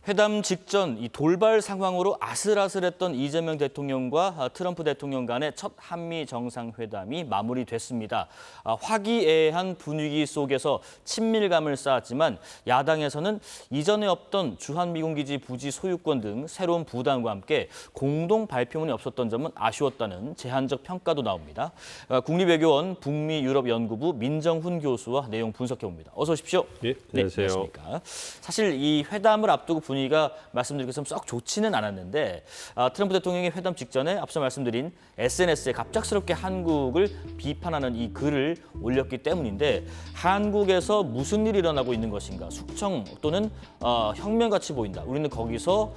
회담 직전 이 돌발 상황으로 아슬아슬했던 이재명 대통령과 트럼프 대통령 간의 첫 한미 정상회담이 마무리됐습니다. 화기애애한 분위기 속에서 친밀감을 쌓았지만 야당에서는 이전에 없던 주한미군기지 부지 소유권 등 새로운 부담과 함께 공동 발표문이 없었던 점은 아쉬웠다는 제한적 평가도 나옵니다. 국립외교원 북미유럽연구부 민정훈 교수와 내용 분석해봅니다. 어서 오십시오. 예, 안녕하세요. 안녕하십니까. 사실 이 회담을 앞두고 분위기가 말씀드린 것처럼 썩 좋지는 않았는데 트럼프 대통령이 회담 직전에 앞서 말씀드린 SNS에 갑작스럽게 한국을 비판하는 이 글을 올렸기 때문인데 한국에서 무슨 일이 일어나고 있는 것인가 숙청 또는 혁명같이 보인다. 우리는 거기서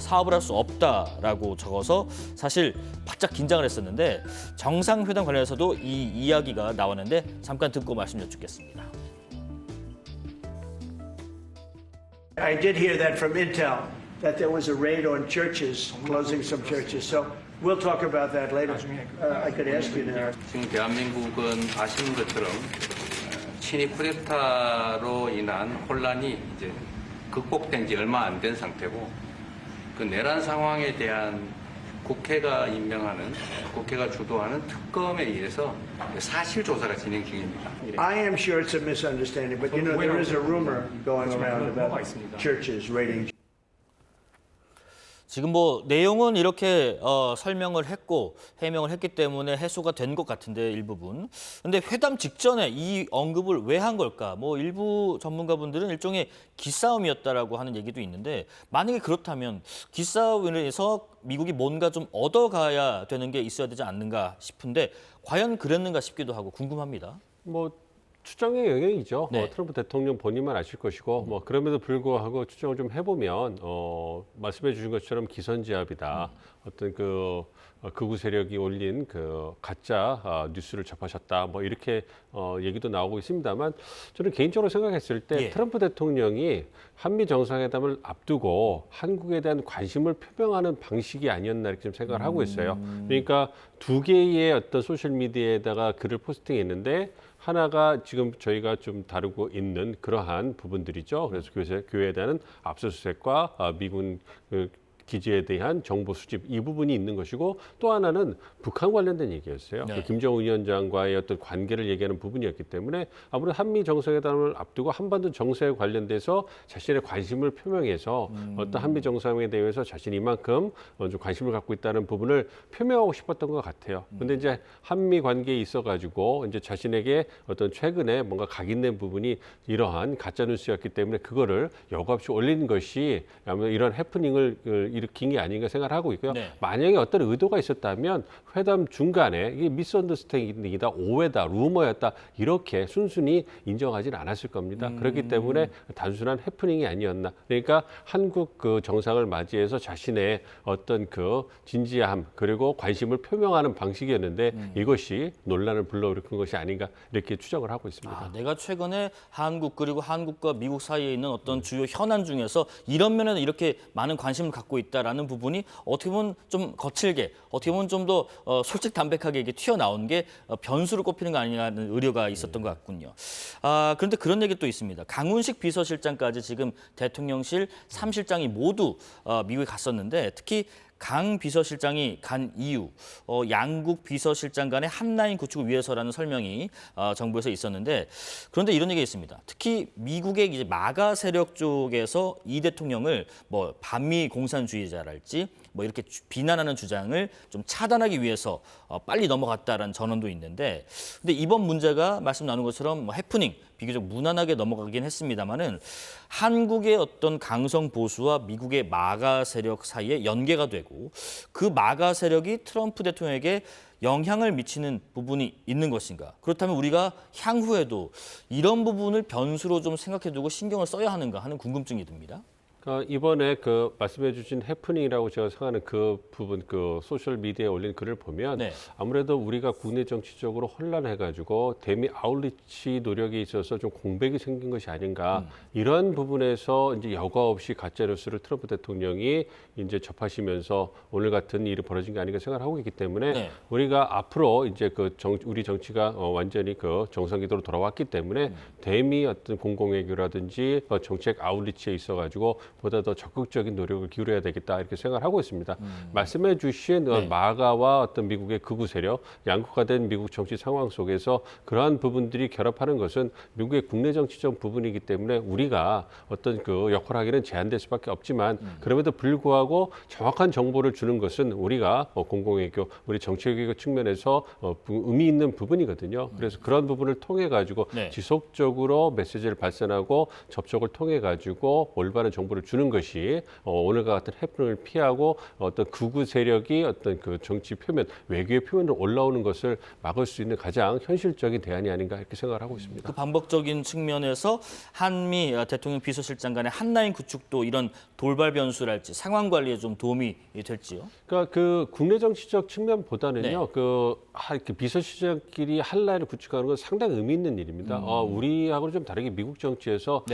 사업을 할 수 없다라고 적어서 사실 바짝 긴장을 했었는데 정상회담 관련해서도 이 이야기가 나왔는데 잠깐 듣고 말씀 여쭙겠습니다. I did hear that from Intel, that there was a raid on churches, closing some churches. So we'll talk about that later. I could ask you now. 지금 대한민국은 아시는 것처럼 친위 쿠데타로 인한 혼란이 이제 극복된 지 얼마 안 된 상태고 그 내란 상황에 대한 국회가 임명하는, 국회가 주도하는 특검에 의해서 사실 조사가 진행 중입니다. I am sure it's a misunderstanding, but you know there is a rumor going around about churches raiding. 지금 내용은 이렇게 설명을 했고 해명을 했기 때문에 해소가 된 것 같은데 일부분. 근데 회담 직전에 이 언급을 왜 한 걸까? 일부 전문가분들은 일종의 기싸움이었다라고 하는 얘기도 있는데 만약에 그렇다면 기싸움에서 미국이 뭔가 좀 얻어가야 되는 게 있어야 되지 않는가 싶은데 과연 그랬는가 싶기도 하고 궁금합니다. 추정의 영역이죠. 네. 트럼프 대통령 본인만 아실 것이고 그럼에도 불구하고 추정을 좀 해보면 말씀해 주신 것처럼 기선제압이다. 어떤 극우 세력이 올린 가짜 뉴스를 접하셨다. 이렇게 얘기도 나오고 있습니다만 저는 개인적으로 생각했을 때 트럼프 대통령이 한미 정상회담을 앞두고 한국에 대한 관심을 표명하는 방식이 아니었나 이렇게 좀 생각을 하고 있어요. 그러니까 두 개의 어떤 소셜 미디어에다가 글을 포스팅했는데 하나가 지금 저희가 좀 다루고 있는 그러한 부분들이죠. 그래서 교회에 대한 압수수색과 미군 기지에 대한 정보 수집 이 부분이 있는 것이고 또 하나는 북한 관련된 얘기였어요. 네. 김정은 위원장과의 어떤 관계를 얘기하는 부분이었기 때문에 아무래도 한미 정상회담을 앞두고 한반도 정세에 관련돼서 자신의 관심을 표명해서 어떤 한미 정상회담에 대해서 자신이 이만큼 좀 관심을 갖고 있다는 부분을 표명하고 싶었던 것 같아요. 근데 이제 한미 관계에 있어가지고 이제 자신에게 어떤 최근에 뭔가 각인된 부분이 이러한 가짜 뉴스였기 때문에 그거를 여과 없이 올린 것이 아무래도 이런 해프닝을 일으킨 게 아닌가 생각을 하고 있고요. 네. 만약에 어떤 의도가 있었다면 회담 중간에 이게 미스언더스탠딩이다, 오해다, 루머였다 이렇게 순순히 인정하지는 않았을 겁니다. 그렇기 때문에 단순한 해프닝이 아니었나. 그러니까 한국 정상을 맞이해서 자신의 어떤 진지함 그리고 관심을 표명하는 방식이었는데 이것이 논란을 불러일으킨 것이 아닌가 이렇게 추정을 하고 있습니다. 내가 최근에 한국 그리고 한국과 미국 사이에 있는 어떤 주요 현안 중에서 이런 면에는 이렇게 많은 관심을 갖고 있다라는 부분이 어떻게 보면 좀 거칠게, 어떻게 보면 좀 더 솔직담백하게 이게 튀어나온 게 변수로 꼽히는 거 아니냐는 의료가 있었던 것 같군요. 그런데 그런 얘기 또 있습니다. 강훈식 비서실장까지 지금 대통령실 3실장이 모두 미국에 갔었는데 특히 강 비서실장이 간 이유, 양국 비서실장 간의 한라인 구축을 위해서라는 설명이 정부에서 있었는데 그런데 이런 얘기가 있습니다. 특히 미국의 이제 마가 세력 쪽에서 이 대통령을 반미 공산주의자랄지 이렇게 비난하는 주장을 좀 차단하기 위해서 빨리 넘어갔다라는 전언도 있는데 근데 이번 문제가 말씀 나눈 것처럼 해프닝 비교적 무난하게 넘어가긴 했습니다만은 한국의 어떤 강성 보수와 미국의 마가 세력 사이에 연계가 되고 그 마가 세력이 트럼프 대통령에게 영향을 미치는 부분이 있는 것인가? 그렇다면 우리가 향후에도 이런 부분을 변수로 좀 생각해두고 신경을 써야 하는가 하는 궁금증이 듭니다. 이번에 말씀해 주신 해프닝이라고 제가 생각하는 그 부분, 소셜 미디어에 올린 글을 보면 아무래도 우리가 국내 정치적으로 혼란해가지고 대미 아웃리치 노력에 있어서 좀 공백이 생긴 것이 아닌가 이런 부분에서 이제 여과 없이 가짜 뉴스를 트럼프 대통령이 이제 접하시면서 오늘 같은 일이 벌어진 게 아닌가 생각을 하고 있기 때문에 우리가 앞으로 이제 우리 정치가 완전히 정상 기도로 돌아왔기 때문에 대미 어떤 공공외교라든지 정책 아웃리치에 있어가지고 보다 더 적극적인 노력을 기울여야 되겠다 이렇게 생각을 하고 있습니다. 말씀해 주신 마가와 어떤 미국의 극우 세력, 양극화된 미국 정치 상황 속에서 그러한 부분들이 결합하는 것은 미국의 국내 정치적 부분이기 때문에 우리가 어떤 그 역할을 하기는 제한될 수밖에 없지만 그럼에도 불구하고 정확한 정보를 주는 것은 우리가 공공외교, 우리 정치외교 측면에서 의미 있는 부분이거든요. 그래서 그런 부분을 통해 가지고 지속적으로 메시지를 발산하고 접촉을 통해 가지고 올바른 정보를 주는 것이 오늘과 같은 해프닝을 피하고 어떤 극우 세력이 어떤 그 정치 표면, 외교의 표면으로 올라오는 것을 막을 수 있는 가장 현실적인 대안이 아닌가 이렇게 생각을 하고 있습니다. 그 반복적인 측면에서 한미 대통령 비서실장 간의 한라인 구축도 이런 돌발 변수랄지 상황 관리에 좀 도움이 될지요? 그러니까 그 국내 정치적 측면보다는요, 그 비서실장끼리 한라인을 구축하는 건 상당히 의미 있는 일입니다. 우리하고는 좀 다르게 미국 정치에서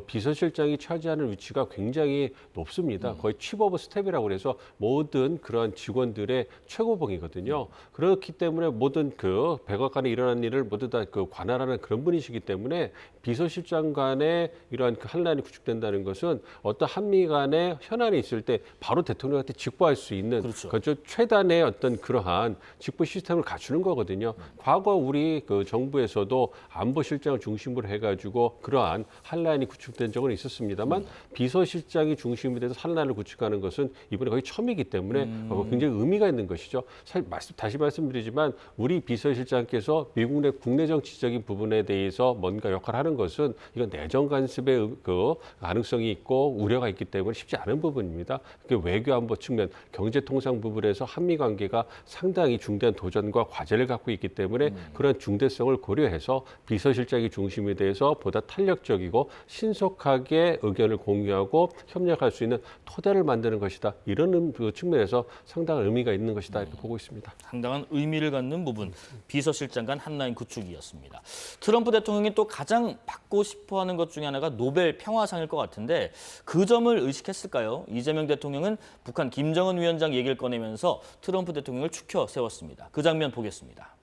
비서실장이 차지하는 위치가 굉장히 높습니다. 거의 칩 오브 스텝이라고 그래서 모든 그러한 직원들의 최고봉이거든요. 그렇기 때문에 모든 그 백악관에 일어난 일을 모두 다 그 관할하는 그런 분이시기 때문에 비서실장 간에 이러한 그 한라인이 구축된다는 것은 어떤 한미 간의 현안이 있을 때 바로 대통령한테 직보할 수 있는 그렇죠. 최단의 어떤 그러한 직보 시스템을 갖추는 거거든요. 과거 우리 그 정부에서도 안보실장을 중심으로 해가지고 그러한 한라인이 구축된 적은 있었습니다만 비서실장이 중심이 돼서 한라인을 구축하는 것은 이번에 거의 처음이기 때문에 굉장히 의미가 있는 것이죠. 사실 다시 말씀드리지만 우리 비서실장께서 미국 내 국내 정치적인 부분에 대해서 뭔가 역할을 하는 것은 이건 내정 간섭의 그 가능성이 있고 우려가 있기 때문에 쉽지 않은 부분입니다. 외교안보 측면, 경제통상 부분에서 한미 관계가 상당히 중대한 도전과 과제를 갖고 있기 때문에 그런 중대성을 고려해서 비서실장이 중심이 돼서 보다 탄력적이고 신속하게 의견을 공유하고 협력할 수 있는 토대를 만드는 것이다. 이런 그 측면에서 상당한 의미가 있는 것이다. 이렇게 보고 있습니다. 상당한 의미를 갖는 부분, 비서실장 간 한라인 구축이었습니다. 트럼프 대통령이 또 가장 받고 싶어하는 것 중에 하나가 노벨 평화상일 것 같은데 그 점을 의식했을까요? 이재명 대통령은 북한 김정은 위원장 얘기를 꺼내면서 트럼프 대통령을 추켜 세웠습니다. 그 장면 보겠습니다.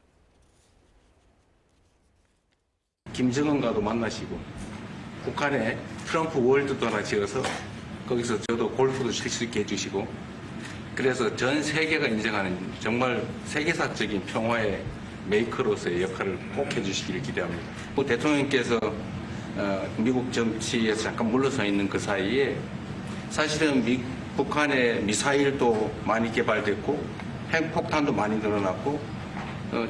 김정은과도 만나시고 북한에 트럼프 월드도 하나 지어서 거기서 저도 골프도 칠 수 있게 해주시고 그래서 전 세계가 인정하는 정말 세계사적인 평화의 메이커로서의 역할을 꼭 해주시기를 기대합니다. 대통령께서 미국 정치에서 잠깐 물러서 있는 그 사이에 사실은 북한의 미사일도 많이 개발됐고 핵폭탄도 많이 늘어났고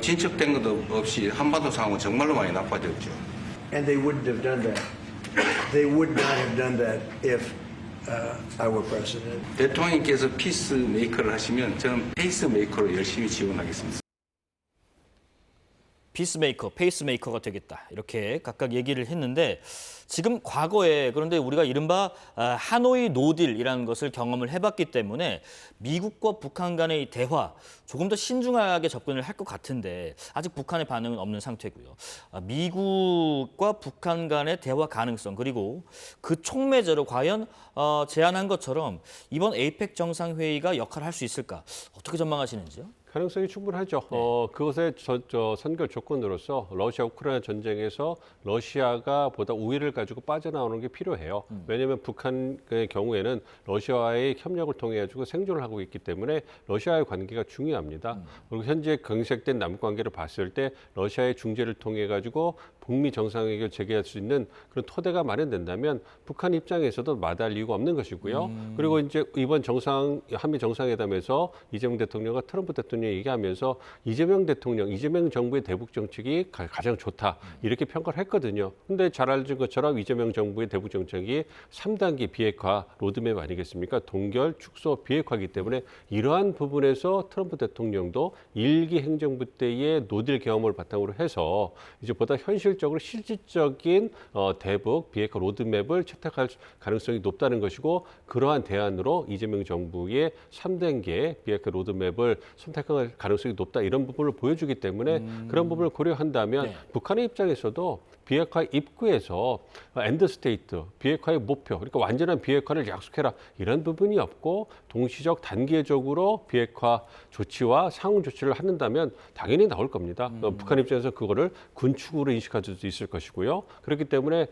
진척된 것도 없이 한반도 상황은 정말로 많이 나빠졌죠. And they wouldn't have done that. They would not have done that if I were president. 대통령께서 피스메이커를 하시면 저는 페이스메이커로 열심히 지원하겠습니다. 피스메이커, 페이스메이커가 되겠다. 이렇게 각각 얘기를 했는데 지금 과거에 그런데 우리가 이른바 하노이 노딜이라는 것을 경험을 해봤기 때문에 미국과 북한 간의 이 대화 조금 더 신중하게 접근을 할 것 같은데 아직 북한의 반응은 없는 상태고요. 미국과 북한 간의 대화 가능성 그리고 그 촉매제로 과연 제안한 것처럼 이번 에이펙 정상회의가 역할을 할 수 있을까? 어떻게 전망하시는지요? 가능성이 충분하죠. 그것의 선결 조건으로서 러시아 우크라이나 전쟁에서 러시아가 보다 우위를 가지고 빠져나오는 게 필요해요. 왜냐하면 북한의 경우에는 러시아와의 협력을 통해 가지고 생존을 하고 있기 때문에 러시아와의 관계가 중요합니다. 그리고 현재 경색된 남북 관계를 봤을 때 러시아의 중재를 통해 가지고 북미 정상회의를 재개할 수 있는 그런 토대가 마련된다면 북한 입장에서도 마다할 이유가 없는 것이고요. 그리고 이제 이번 한미 정상회담에서 이재명 대통령과 트럼프 대통령이 얘기하면서 이재명 정부의 대북 정책이 가장 좋다 이렇게 평가를 했거든요. 근데 잘 알는 것처럼 이재명 정부의 대북 정책이 3단계 비핵화 로드맵 아니겠습니까? 동결, 축소, 비핵화이기 때문에 이러한 부분에서 트럼프 대통령도 1기 행정부 때의 노딜 경험을 바탕으로 해서 이제 보다 현실적으로 실질적인 대북 비핵화 로드맵을 채택할 가능성이 높다는 것이고 그러한 대안으로 이재명 정부의 3단계 비핵화 로드맵을 선택할 가능성이 높다 이런 부분을 보여주기 때문에 그런 부분을 고려한다면 북한의 입장에서도 비핵화 입구에서 엔드 스테이트, 비핵화의 목표, 그러니까 완전한 비핵화를 약속해라 이런 부분이 없고 동시적 단계적으로 비핵화 조치와 상응 조치를 한다면 당연히 나올 겁니다. 북한 입장에서 그거를 군축으로 인식할 수도 있을 것이고요. 그렇기 때문에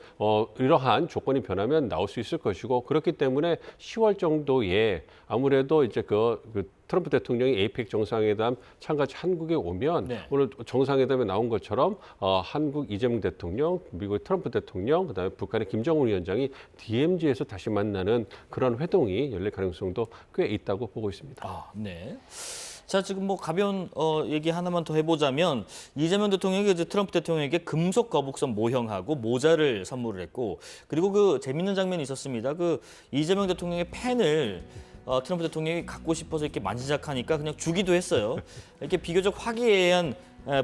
이러한 조건이 변하면 나올 수 있을 것이고 그렇기 때문에 10월 정도에 아무래도 이제 그 트럼프 대통령이 에이펙 정상회담 참가지 한국에 오면 네. 오늘 정상회담에 나온 것처럼 한국 이재명 대통령, 미국 트럼프 대통령, 그다음에 북한의 김정은 위원장이 DMZ에서 다시 만나는 그런 회동이 열릴 가능성도 꽤 있다고 보고 있습니다. 아, 네. 자, 지금 뭐 가벼운 얘기 하나만 더 해보자면 이재명 대통령이 이제 트럼프 대통령에게 금속 거북선 모형하고 모자를 선물을 했고 그리고 그 재밌는 장면이 있었습니다. 그 이재명 대통령의 펜을 트럼프 대통령이 갖고 싶어서 이렇게 만지작하니까 그냥 주기도 했어요. 이렇게 비교적 화기애애한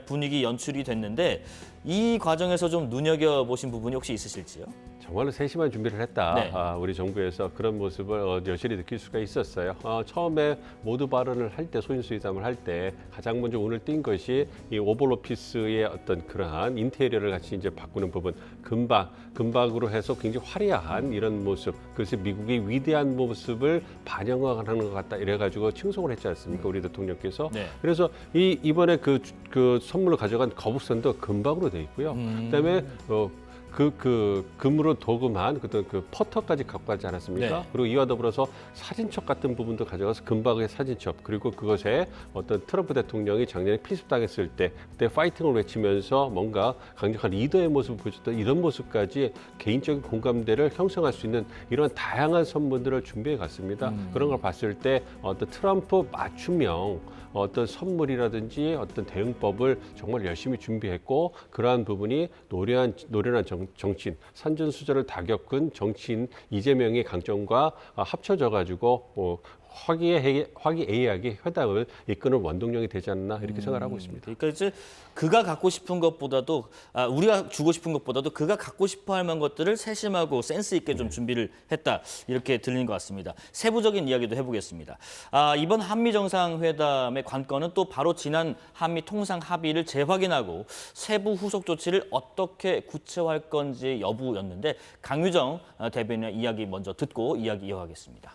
분위기 연출이 됐는데 이 과정에서 좀 눈여겨보신 부분이 혹시 있으실지요? 정말로 세심한 준비를 했다. 네. 우리 정부에서 그런 모습을 여실히 느낄 수가 있었어요. 처음에 모두 발언을 할 때, 소인수의담을 할 때 가장 먼저 눈을 띈 것이 이 오벌 오피스의 어떤 그러한 인테리어를 같이 이제 바꾸는 부분, 금박으로 해서 굉장히 화려한 이런 모습, 그것이 미국의 위대한 모습을 반영하는 것 같다. 이래가지고 칭송을 했지 않습니까, 우리 대통령께서. 네. 그래서 이번에 그 선물로 가져간 거북선도 금박으로 돼 있고요. 그다음에 그 금으로 도금한 그 퍼터까지 갖고 가지 않았습니까? 네. 그리고 이와 더불어서 사진첩 같은 부분도 가져가서 금박의 사진첩 그리고 그것에 어떤 트럼프 대통령이 작년에 피습당했을 때 그때 파이팅을 외치면서 뭔가 강력한 리더의 모습을 보여줬던 이런 모습까지 개인적인 공감대를 형성할 수 있는 이런 다양한 선물들을 준비해 갔습니다. 그런 걸 봤을 때 어떤 트럼프 맞춤형 어떤 선물이라든지 어떤 대응법을 정말 열심히 준비했고 그러한 부분이 노련한 정치인, 산전수전을 다 겪은 정치인 이재명의 강점과 합쳐져 가지고 화기애애하게 회담을 이끄는 원동력이 되지 않나 이렇게 생각하고 있습니다. 그러니까 이제 그가 갖고 싶은 것보다도 우리가 주고 싶은 것보다도 그가 갖고 싶어할 만한 것들을 세심하고 센스 있게 좀 준비를 했다 이렇게 들리는 것 같습니다. 세부적인 이야기도 해보겠습니다. 이번 한미 정상회담의 관건은 또 바로 지난 한미 통상 합의를 재확인하고 세부 후속 조치를 어떻게 구체화할 건지 여부였는데 강유정 대변인의 이야기 먼저 듣고 이야기 이어가겠습니다.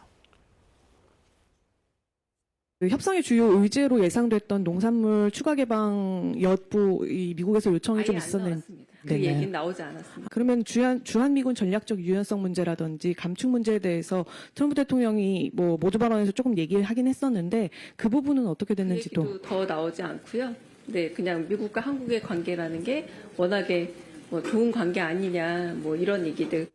그 협상의 주요 의제로 예상됐던 농산물 추가 개방 여부 이 미국에서 요청이 좀 있었는데 그 네네. 얘기는 나오지 않았습니다. 그러면 주한미군 전략적 유연성 문제라든지 감축 문제에 대해서 트럼프 대통령이 뭐 모두 발언에서 조금 얘기를 하긴 했었는데 그 부분은 어떻게 그 됐는지도 얘기도 더 나오지 않고요. 네, 그냥 미국과 한국의 관계라는 게 워낙에 뭐 좋은 관계 아니냐 뭐 이런 얘기들.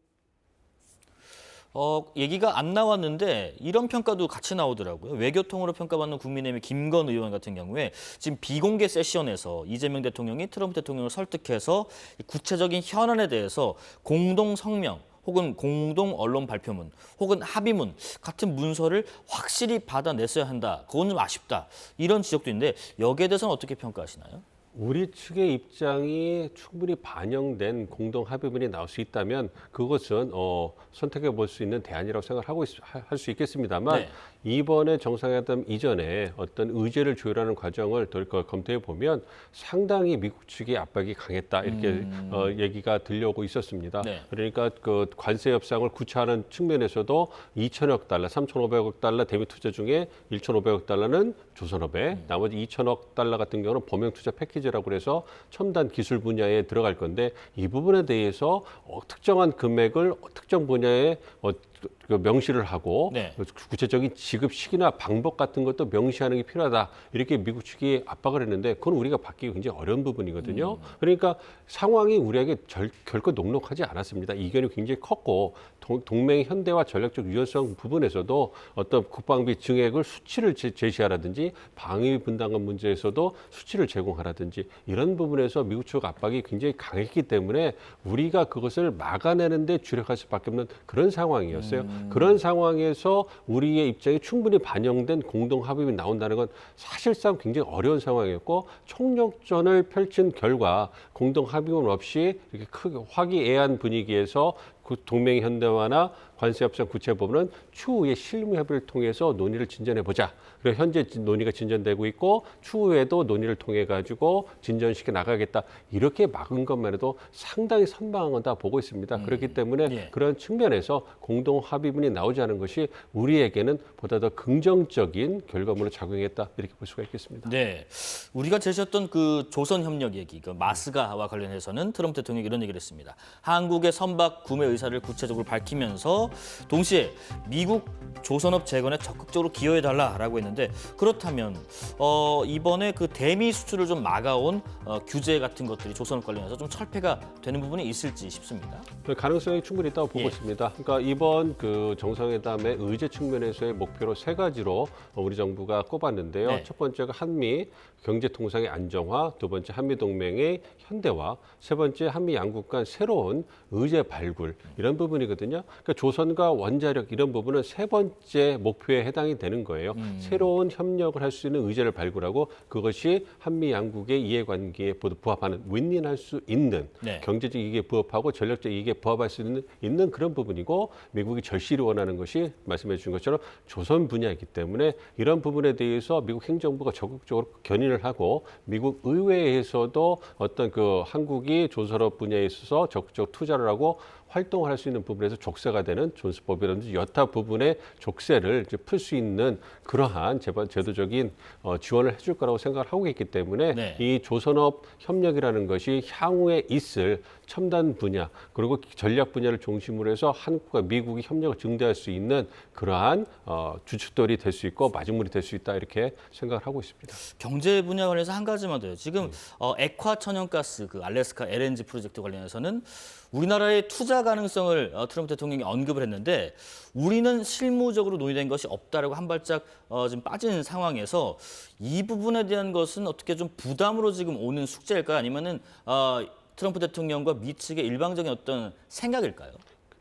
얘기가 안 나왔는데 이런 평가도 같이 나오더라고요. 외교통으로 평가받는 국민의힘 김건 의원 같은 경우에 지금 비공개 세션에서 이재명 대통령이 트럼프 대통령을 설득해서 구체적인 현안에 대해서 공동 성명 혹은 공동 언론 발표문 혹은 합의문 같은 문서를 확실히 받아냈어야 한다. 그건 좀 아쉽다. 이런 지적도 있는데 여기에 대해서는 어떻게 평가하시나요? 우리 측의 입장이 충분히 반영된 공동 합의문이 나올 수 있다면 그것은 선택해 볼 수 있는 대안이라고 생각하고 할 수 있겠습니다만 네. 이번에 정상회담 이전에 어떤 의제를 조율하는 과정을 검토해 보면 상당히 미국 측의 압박이 강했다 이렇게 얘기가 들려오고 있었습니다. 네. 그러니까 그 관세 협상을 구체화하는 측면에서도 2천억 달러, 3,500억 달러 대미 투자 중에 1,500억 달러는 조선업에 나머지 2천억 달러 같은 경우는 범용 투자 패키지라고 해서 첨단 기술 분야에 들어갈 건데 이 부분에 대해서 특정한 금액을 특정 분야에 명시를 하고 네. 구체적인 지급 시기나 방법 같은 것도 명시하는 게 필요하다. 이렇게 미국 측이 압박을 했는데 그건 우리가 받기 굉장히 어려운 부분이거든요. 그러니까 상황이 우리에게 결코 녹록하지 않았습니다. 이견이 굉장히 컸고 동맹 현대화 전략적 유연성 부분에서도 어떤 국방비 증액을 수치를 제시하라든지 방위 분담금 문제에서도 수치를 제공하라든지 이런 부분에서 미국 측 압박이 굉장히 강했기 때문에 우리가 그것을 막아내는데 주력할 수밖에 없는 그런 상황이었어요. 그런 상황에서 우리의 입장이 충분히 반영된 공동 합의문이 나온다는 건 사실상 굉장히 어려운 상황이었고 총력전을 펼친 결과 공동 합의문 없이 이렇게 크게 화기애애한 분위기에서 그 동맹 현대화나 관세 협상 구체 부분은 추후에 실무 협의를 통해서 논의를 진전해 보자. 그리고 현재 논의가 진전되고 있고 추후에도 논의를 통해 가지고 진전시켜 나가겠다. 이렇게 막은 것만 해도 상당히 선방하다 보고 있습니다. 그렇기 때문에 예. 그런 측면에서 공동 합의문이 나오지 않은 것이 우리에게는 보다 더 긍정적인 결과물로 작용했다 이렇게 볼 수가 있겠습니다. 네, 우리가 제시했던 그 조선 협력 얘기, 그 마스가와 관련해서는 트럼프 대통령이 이런 얘기를 했습니다. 한국의 선박 구매 의사를 구체적으로 밝히면서 동시에 미국 조선업 재건에 적극적으로 기여해달라라고 했는데 그렇다면 이번에 그 대미 수출을 좀 막아온 규제 같은 것들이 조선업 관련해서 좀 철폐가 되는 부분이 있을지 싶습니다. 가능성이 충분히 있다고 보고 예. 있습니다. 그러니까 이번 그 정상회담의 의제 측면에서의 목표로 세 가지로 우리 정부가 꼽았는데요. 네. 첫 번째가 한미 경제 통상의 안정화, 두 번째 한미 동맹의 현대화, 세 번째 한미 양국 간 새로운 의제 발굴 이런 부분이거든요. 그러니까 조선과 원자력 이런 부분은 세 번째 목표에 해당이 되는 거예요. 새로운 협력을 할 수 있는 의제를 발굴하고 그것이 한미 양국의 이해관계에 부합하는 윈윈할 수 있는 네. 경제적 이익에 부합하고 전략적 이익에 부합할 수 있는 그런 부분이고 미국이 절실히 원하는 것이 말씀해 주신 것처럼 조선 분야이기 때문에 이런 부분에 대해서 미국 행정부가 적극적으로 견인을 하고 미국 의회에서도 어떤 그 한국이 조선업 분야에 있어서 적극적 투자를 하고 활동을 할 수 있는 부분에서 족쇄가 되는 존스법이라든지 여타 부분의 족쇄를 풀 수 있는 그러한 제도적인 지원을 해줄 거라고 생각을 하고 있기 때문에 네. 이 조선업 협력이라는 것이 향후에 있을 첨단 분야 그리고 전략 분야를 중심으로 해서 한국과 미국이 협력을 증대할 수 있는 그러한 주춧돌이 될 수 있고 마중물이 될 수 있다 이렇게 생각을 하고 있습니다. 경제 분야 관련해서 한 가지만 더요. 지금 액화 천연가스 그 알래스카 LNG 프로젝트 관련해서는 우리나라의 투자 가능성을 트럼프 대통령이 언급을 했는데 우리는 실무적으로 논의된 것이 없다라고 한 발짝 지금 빠진 상황에서 이 부분에 대한 것은 어떻게 좀 부담으로 지금 오는 숙제일까요? 아니면은 트럼프 대통령과 미 측의 일방적인 어떤 생각일까요?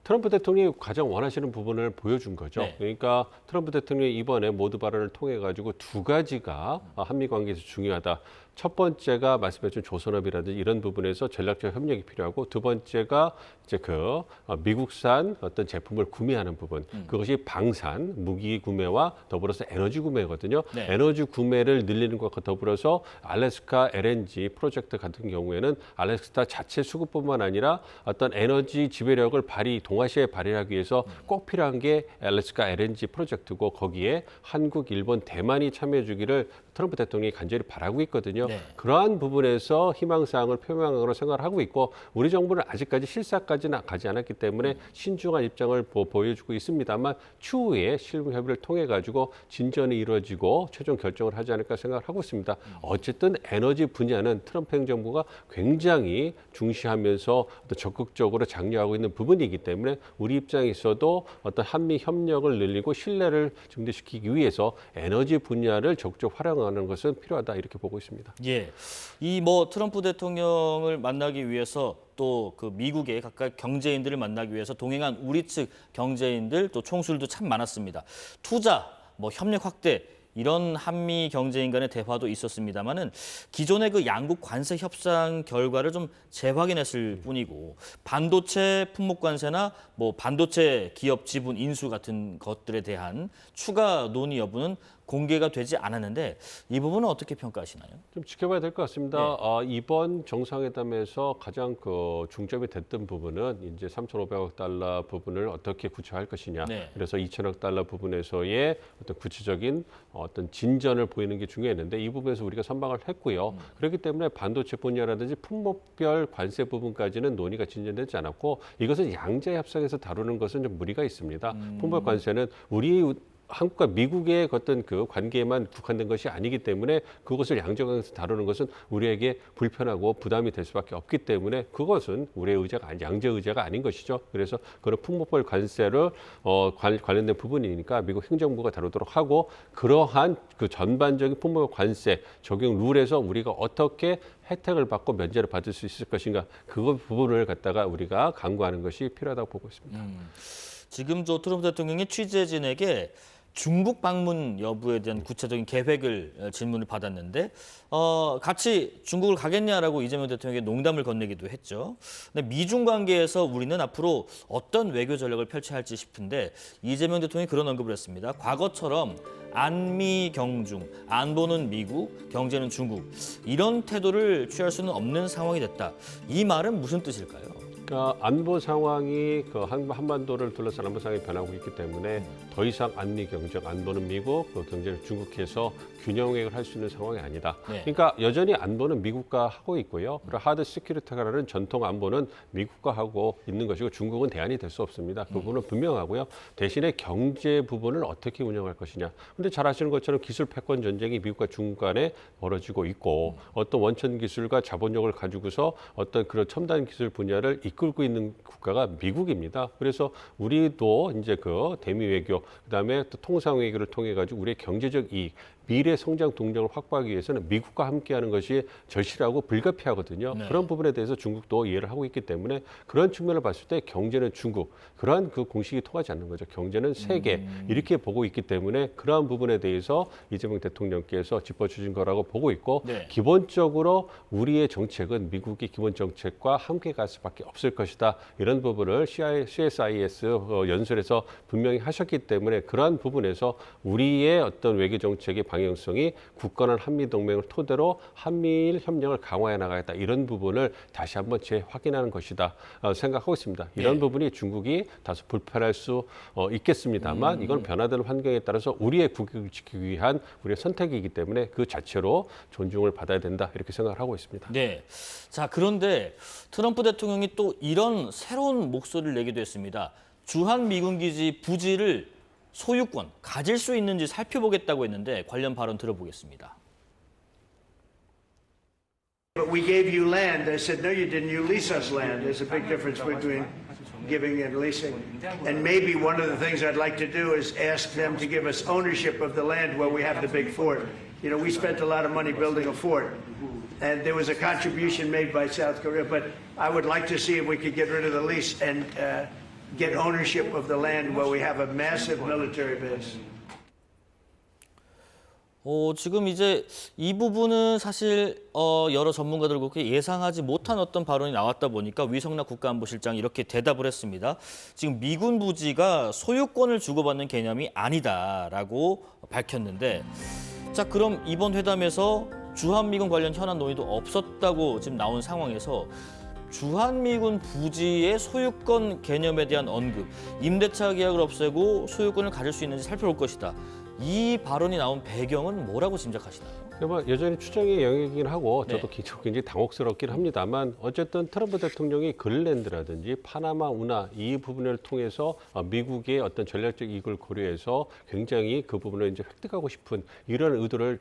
트럼프 대통령이 가장 원하시는 부분을 보여준 거죠. 네. 그러니까 트럼프 대통령이 이번에 모두 발언을 통해 가지고 두 가지가 한미 관계에서 중요하다. 첫 번째가 말씀해준 조선업이라든지 이런 부분에서 전략적 협력이 필요하고 두 번째가 이제 그 미국산 어떤 제품을 구매하는 부분 그것이 방산 무기 구매와 더불어서 에너지 구매거든요. 네. 에너지 구매를 늘리는 것과 더불어서 알래스카 LNG 프로젝트 같은 경우에는 알래스카 자체 수급뿐만 아니라 어떤 에너지 지배력을 동아시아에 발휘하기 위해서 꼭 필요한 게 알래스카 LNG 프로젝트고 거기에 한국, 일본, 대만이 참여해 주기를 트럼프 대통령이 간절히 바라고 있거든요. 네. 그러한 부분에서 희망사항을 표명하고 생각을 하고 있고 우리 정부는 아직까지 실사까지는 가지 않았기 때문에 신중한 입장을 보여주고 있습니다만 추후에 실무 협의를 통해 가지고 진전이 이루어지고 최종 결정을 하지 않을까 생각을 하고 있습니다. 어쨌든 에너지 분야는 트럼프 행정부가 굉장히 중시하면서 어떤 적극적으로 장려하고 있는 부분이기 때문에 우리 입장에 있어도 어떤 한미 협력을 늘리고 신뢰를 증대시키기 위해서 에너지 분야를 적극적 활용하는 것은 필요하다 이렇게 보고 있습니다. 예, 이 트럼프 대통령을 만나기 위해서 또 그 미국의 각각 경제인들을 만나기 위해서 동행한 우리 측 경제인들 또 총수들도 참 많았습니다. 투자, 협력 확대 이런 한미 경제인 간의 대화도 있었습니다만은 기존의 그 양국 관세 협상 결과를 좀 재확인했을 뿐이고 반도체 품목 관세나 반도체 기업 지분 인수 같은 것들에 대한 추가 논의 여부는 공개가 되지 않았는데 이 부분은 어떻게 평가하시나요? 좀 지켜봐야 될 것 같습니다. 이번 정상회담에서 가장 그 중점이 됐던 부분은 이제 3,500억 달러 부분을 어떻게 구체화할 것이냐. 네. 그래서 2,000억 달러 부분에서의 어떤 구체적인 어떤 진전을 보이는 게 중요했는데 이 부분에서 우리가 선방을 했고요. 그렇기 때문에 반도체 분야라든지 품목별 관세 부분까지는 논의가 진전되지 않았고 이것은 양자 협상에서 다루는 것은 좀 무리가 있습니다. 품목 관세는 한국과 미국의 어떤 그 관계에만 국한된 것이 아니기 때문에 그것을 양자관계에서 다루는 것은 우리에게 불편하고 부담이 될 수밖에 없기 때문에 그것은 우리의 의제가 양자 의제가 아닌 것이죠. 그래서 그런 품목별 관세를 관련된 부분이니까 미국 행정부가 다루도록 하고 그러한 그 전반적인 품목 관세 적용 룰에서 우리가 어떻게 혜택을 받고 면제를 받을 수 있을 것인가 그 부분을 갖다가 우리가 강구하는 것이 필요하다고 보고 있습니다. 지금 트럼프 대통령이 취재진에게 중국 방문 여부에 대한 구체적인 계획을 질문을 받았는데 같이 중국을 가겠냐라고 이재명 대통령에게 농담을 건네기도 했죠. 근데 미중 관계에서 우리는 앞으로 어떤 외교 전략을 펼쳐야 할지 싶은데 이재명 대통령이 그런 언급을 했습니다. 과거처럼 안미 경중, 안보는 미국, 경제는 중국 이런 태도를 취할 수는 없는 상황이 됐다. 이 말은 무슨 뜻일까요? 그러니까 안보 상황이 그 한반도를 둘러싼 안보 상황이 변하고 있기 때문에 더 이상 안미 경쟁, 안보는 미국, 그 경제는 중국해서 균형을 할 수 있는 상황이 아니다. 네. 그러니까 여전히 안보는 미국과 하고 있고요. 그리고 하드 시큐리티라는 전통 안보는 미국과 하고 있는 것이고 중국은 대안이 될 수 없습니다. 그 부분은 분명하고요. 대신에 경제 부분을 어떻게 운영할 것이냐. 근데 잘 아시는 것처럼 기술 패권 전쟁이 미국과 중국 간에 벌어지고 있고 어떤 원천 기술과 자본력을 가지고서 어떤 그런 첨단 기술 분야를 이끌고 있는 국가가 미국입니다. 그래서 우리도 이제 그 대미 외교, 그다음에 또 통상 외교를 통해 가지고 우리의 경제적 이익, 미래 성장 동력을 확보하기 위해서는 미국과 함께하는 것이 절실하고 불가피하거든요. 네. 그런 부분에 대해서 중국도 이해를 하고 있기 때문에 그런 측면을 봤을 때 경제는 중국, 그러한 그 공식이 통하지 않는 거죠. 경제는 세계 이렇게 보고 있기 때문에 그러한 부분에 대해서 이재명 대통령께서 짚어주신 거라고 보고 있고 네. 기본적으로 우리의 정책은 미국의 기본 정책과 함께 갈 수밖에 없을 것이다. 이런 부분을 CSIS 연설에서 분명히 하셨기 때문에 그러한 부분에서 우리의 어떤 외교 정책의 방향성이 굳건한 한미 동맹을 토대로 한미일 협력을 강화해 나가겠다. 이런 부분을 다시 한번 재확인하는 것이다 생각하고 있습니다. 이런 네. 부분이 중국이 다소 불편할 수 있겠습니다만 이건 변화되는 환경에 따라서 우리의 국익을 지키기 위한 우리의 선택이기 때문에 그 자체로 존중을 받아야 된다. 이렇게 생각을 하고 있습니다. 네. 자, 그런데 트럼프 대통령이 또 이런 새로운 목소리를 내기도 했습니다. 주한 미군 기지 부지를 소유권, 가질 수 있는지 살펴보겠다고 했는데 관련 발언 들어보겠습니다. But we gave you land. I said, no, you didn't. You lease us land. There's a big difference between giving and leasing. And maybe one of the things I'd like to do is ask them to give us ownership of the land where we have the big fort. You know, we spent a lot of money building a fort. And there was a contribution made by South Korea. But I would like to see if we could get rid of the lease and get ownership of the land where we have a massive military base. 지금 이제 이 부분은 사실 여러 전문가들 그렇게 예상하지 못한 어떤 발언이 나왔다 보니까 위성락 국가안보실장이 이렇게 대답을 했습니다. 지금 미군 부지가 소유권을 주고받는 개념이 아니다라고 밝혔는데 자, 그럼 이번 회담에서 주한미군 관련 현안 논의도 없었다고 지금 나온 상황에서 주한미군 부지의 소유권 개념에 대한 언급, 임대차 계약을 없애고 소유권을 가질 수 있는지 살펴볼 것이다. 이 발언이 나온 배경은 뭐라고 짐작하시나요? 여전히 추정의 영역이긴 하고 저도 네. 굉장히 당혹스럽긴 합니다만 어쨌든 트럼프 대통령이 그린랜드라든지 파나마 운하 이 부분을 통해서 미국의 어떤 전략적 이익을 고려해서 굉장히 그 부분을 이제 획득하고 싶은 이런 의도를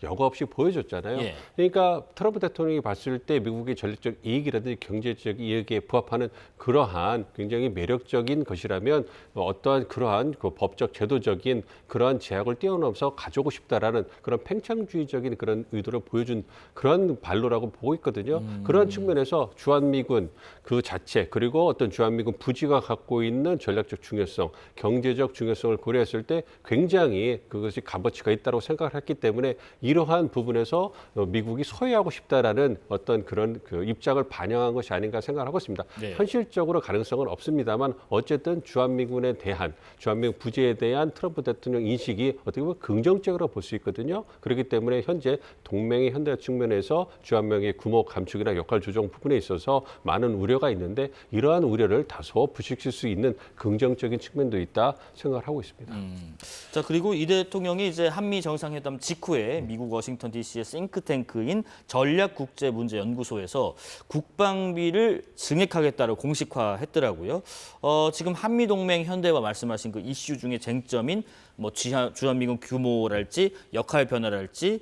여과 없이 보여줬잖아요. 예. 그러니까 트럼프 대통령이 봤을 때 미국의 전략적 이익이라든지 경제적 이익에 부합하는 그러한 굉장히 매력적인 것이라면 어떠한 그러한 그 법적 제도적인 그러한 제약을 뛰어넘어서 가져오고 싶다라는 그런 팽창주의적인 그런 의도를 보여준 그런 발로라고 보고 있거든요. 그런 측면에서 주한미군 그 자체 그리고 어떤 주한미군 부지가 갖고 있는 전략적 중요성, 경제적 중요성을 고려했을 때 굉장히 그것이 값어치가 있다고 생각을 했기 때문에 이러한 부분에서 미국이 소유하고 싶다라는 어떤 그런 그 입장을 반영한 것이 아닌가 생각을 하고 있습니다. 네. 현실적으로 가능성은 없습니다만 어쨌든 주한미군에 대한 주한미군 부지에 대한 트럼프 대통령 인식이 어떻게 보면 긍정적으로 볼 수 있거든요. 그렇기 때문에 현재 동맹의 현대 측면에서 주한미군의 규모 감축이나 역할 조정 부분에 있어서 많은 우려가 있는데 이러한 우려를 다소 부식시킬 수 있는 긍정적인 측면도 있다 생각을 하고 있습니다. 자, 그리고 이 대통령이 이제 한미 정상회담 직후에 미국 워싱턴 DC의 싱크탱크인 전략국제문제연구소에서 국방비를 증액하겠다고 공식화했더라고요. 지금 한미 동맹 현대화 말씀하신 그 이슈 중에 쟁점인 뭐 주한미군 규모랄지 역할 변화랄지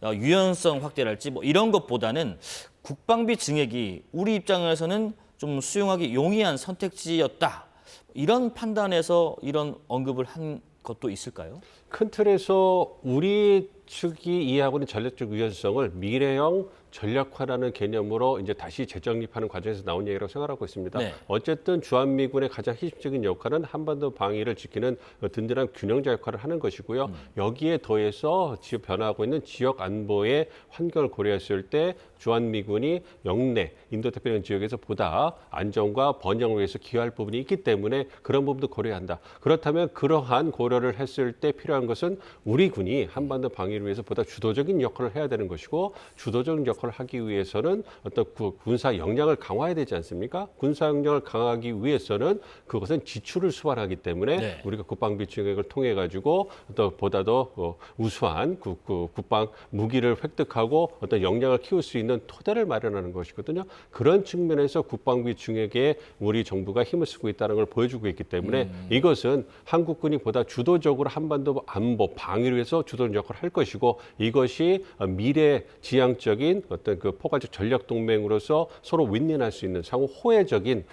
유연성 확대랄지 뭐 이런 것보다는 국방비 증액이 우리 입장에서는 좀 수용하기 용이한 선택지였다. 이런 판단에서 이런 언급을 한 것도 있을까요? 큰 틀에서 우리 측이 이해하고 있는 전략적 유연성을 미래형 전략화라는 개념으로 이제 다시 재정립하는 과정에서 나온 얘기라고 생각하고 있습니다. 네. 어쨌든 주한미군의 가장 핵심적인 역할은 한반도 방위를 지키는 든든한 균형자 역할을 하는 것이고요. 여기에 더해서 지역 변화하고 있는 지역 안보의 환경을 고려했을 때 주한미군이 영내 인도태평양 지역에서 보다 안정과 번영을 위해서 기여할 부분이 있기 때문에 그런 부분도 고려한다. 그렇다면 그러한 고려를 했을 때 필요한 것은 우리 군이 한반도 방위를 위해서 보다 주도적인 역할을 해야 되는 것이고 주도적인 역할을 하기 위해서는 어떤 군사 역량을 강화해야 되지 않습니까? 군사 역량을 강화하기 위해서는 그것은 지출을 수반하기 때문에 네. 우리가 국방비 증액을 통해 가지고 어떤 보다 더 우수한 국방 무기를 획득하고 어떤 역량을 키울 수 있는 토대를 마련하는 것이거든요. 그런 측면에서 국방비 증액에 우리 정부가 힘을 쓰고 있다는 걸 보여주고 있기 때문에 이것은 한국군이 보다 주도적으로 한반도 안보 방위를 위해서 주도적 역할을 할 것이고 이것이 미래 지향적인 어떤 그 포괄적 전략 동맹으로서 서로 윈윈할 수 있는 상호 호혜적인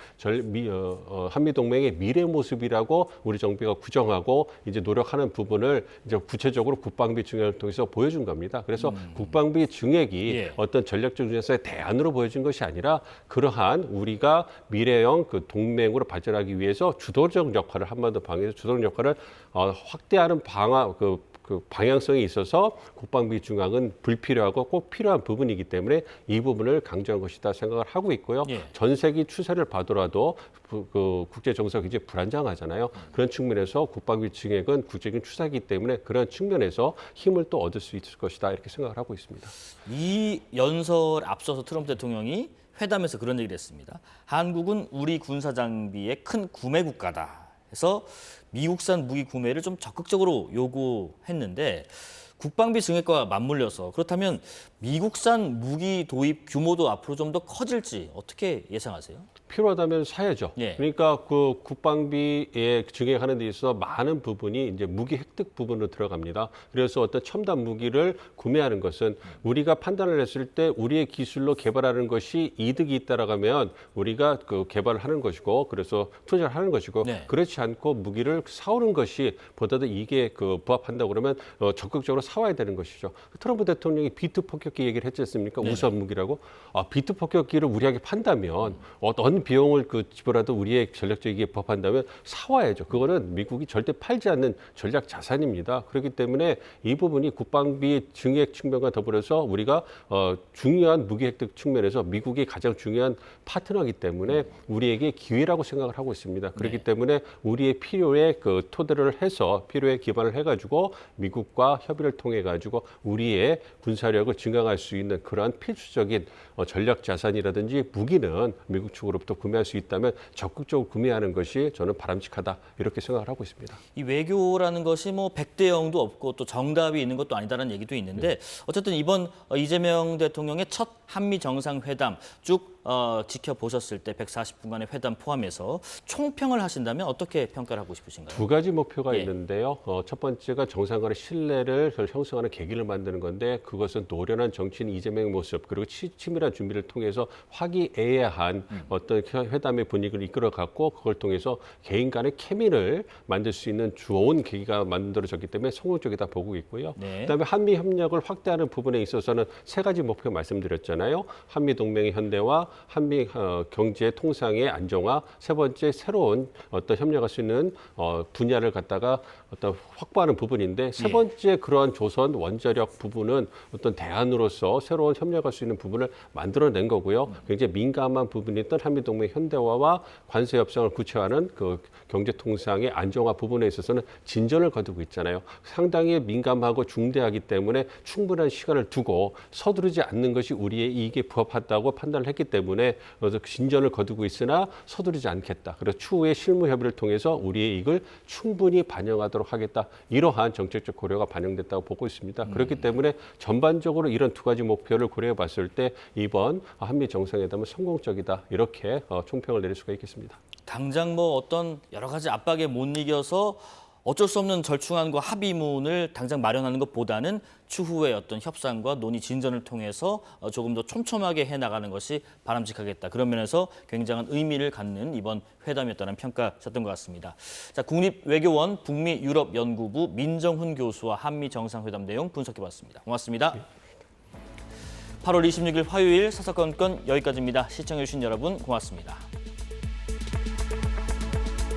한미 동맹의 미래 모습이라고 우리 정부가 구정하고 이제 노력하는 부분을 이제 구체적으로 국방비 증액을 통해서 보여준 겁니다. 그래서 국방비 증액이 예. 어떤 전략적 유연성의 대안으로 보여진 것이 아니라 그러한 우리가 미래형 그 동맹으로 발전하기 위해서 주도적 역할을 한반도 방위에서 주도적 역할을 확대하는 그 방향성이 있어서 국방비 중앙은 불필요하고 꼭 필요한 부분이기 때문에 이 부분을 강조한 것이다 생각을 하고 있고요. 예. 전 세계 추세를 봐더라도 그 국제 정세가 굉장히 불안정하잖아요. 그런 측면에서 국방비 증액은 국제적인 추세이기 때문에 그런 측면에서 힘을 또 얻을 수 있을 것이다 이렇게 생각을 하고 있습니다. 이 연설 앞서서 트럼프 대통령이 회담에서 그런 얘기를 했습니다. 한국은 우리 군사 장비의 큰 구매 국가다. 해서 미국산 무기 구매를 좀 적극적으로 요구했는데 국방비 증액과 맞물려서 그렇다면 미국산 무기 도입 규모도 앞으로 좀 더 커질지 어떻게 예상하세요? 필요하다면 사야죠. 예. 그러니까 그 국방비에 증액하는 데 있어서 많은 부분이 이제 무기 획득 부분으로 들어갑니다. 그래서 어떤 첨단 무기를 구매하는 것은 우리가 판단을 했을 때 우리의 기술로 개발하는 것이 이득이 있다라고 하면 우리가 그 개발을 하는 것이고 그래서 투자를 하는 것이고 네. 그렇지 않고 무기를 사오는 것이 보다도 이게 그 부합한다고 그러면 적극적으로 사와야 되는 것이죠. 트럼프 대통령이 비트 폭격기 얘기를 했지 않습니까? 네네. 우수한 무기라고. 비트 폭격기를 우리에게 판다면 어떤 비용을 지불하도 우리의 전략적이게 부합한다면 사와야죠. 그거는 미국이 절대 팔지 않는 전략 자산입니다. 그렇기 때문에 이 부분이 국방비 증액 측면과 더불어서 우리가 중요한 무기 획득 측면에서 미국이 가장 중요한 파트너이기 때문에 우리에게 기회라고 생각을 하고 있습니다. 그렇기 네. 때문에 우리의 필요에 그 토대를 해서 필요에 기반을 해가지고 미국과 협의를 통해 가지고 우리의 군사력을 증강할 수 있는 그러한 필수적인 전략 자산이라든지 무기는 미국 측으로부터 구매할 수 있다면 적극적으로 구매하는 것이 저는 바람직하다 이렇게 생각을 하고 있습니다. 이 외교라는 것이 뭐 100대 0도 없고 또 정답이 있는 것도 아니다라는 얘기도 있는데 어쨌든 이번 이재명 대통령의 첫 한미 정상회담 쭉 지켜보셨을 때 140분간의 회담 포함해서 총평을 하신다면 어떻게 평가를 하고 싶으신가요? 두 가지 목표가 예. 있는데요. 첫 번째가 정상 간의 신뢰를 형성하는 계기를 만드는 건데 그것은 노련한 정치인 이재명의 모습 그리고 치밀한 준비를 통해서 화기애애한 어떤 회담의 분위기를 이끌어갔고 그걸 통해서 개인 간의 케미를 만들 수 있는 좋은 계기가 만들어졌기 때문에 성공적이다 보고 있고요. 네. 그다음에 한미 협력을 확대하는 부분에 있어서는 세 가지 목표 말씀드렸잖아요. 한미 동맹의 현대화, 한미 경제 통상의 안정화, 세 번째 새로운 어떤 협력할 수 있는 분야를 갖다가 어떤 확보하는 부분인데 세 번째 그러한 조선 원자력 부분은 어떤 대안으로서 새로운 협력할 수 있는 부분을 만들어낸 거고요. 굉장히 민감한 부분이었던 한미 동맹 현대화와 관세 협상을 구체화하는 그 경제 통상의 안정화 부분에 있어서는 진전을 거두고 있잖아요. 상당히 민감하고 중대하기 때문에 충분한 시간을 두고 서두르지 않는 것이 우리의 이익에 부합하다고 판단을 했기 때문에 진전을 거두고 있으나 서두르지 않겠다. 그래서 추후에 실무 협의를 통해서 우리의 이익을 충분히 반영하도록 하겠다. 이러한 정책적 고려가 반영됐다고 보고 있습니다. 그렇기 때문에 전반적으로 이런 두 가지 목표를 고려해 봤을 때 이번 한미 정상회담은 성공적이다. 이렇게 총평을 내릴 수가 있겠습니다. 당장 뭐 어떤 여러 가지 압박에 못 이겨서 어쩔 수 없는 절충안과 합의문을 당장 마련하는 것보다는 추후에 어떤 협상과 논의 진전을 통해서 조금 더 촘촘하게 해나가는 것이 바람직하겠다. 그런 면에서 굉장한 의미를 갖는 이번 회담이었다는 평가셨던 것 같습니다. 자, 국립외교원 북미유럽연구부 민정훈 교수와 한미 정상회담 내용 분석해봤습니다. 고맙습니다. 8월 26일 화요일 사사건건 여기까지입니다. 시청해주신 여러분 고맙습니다.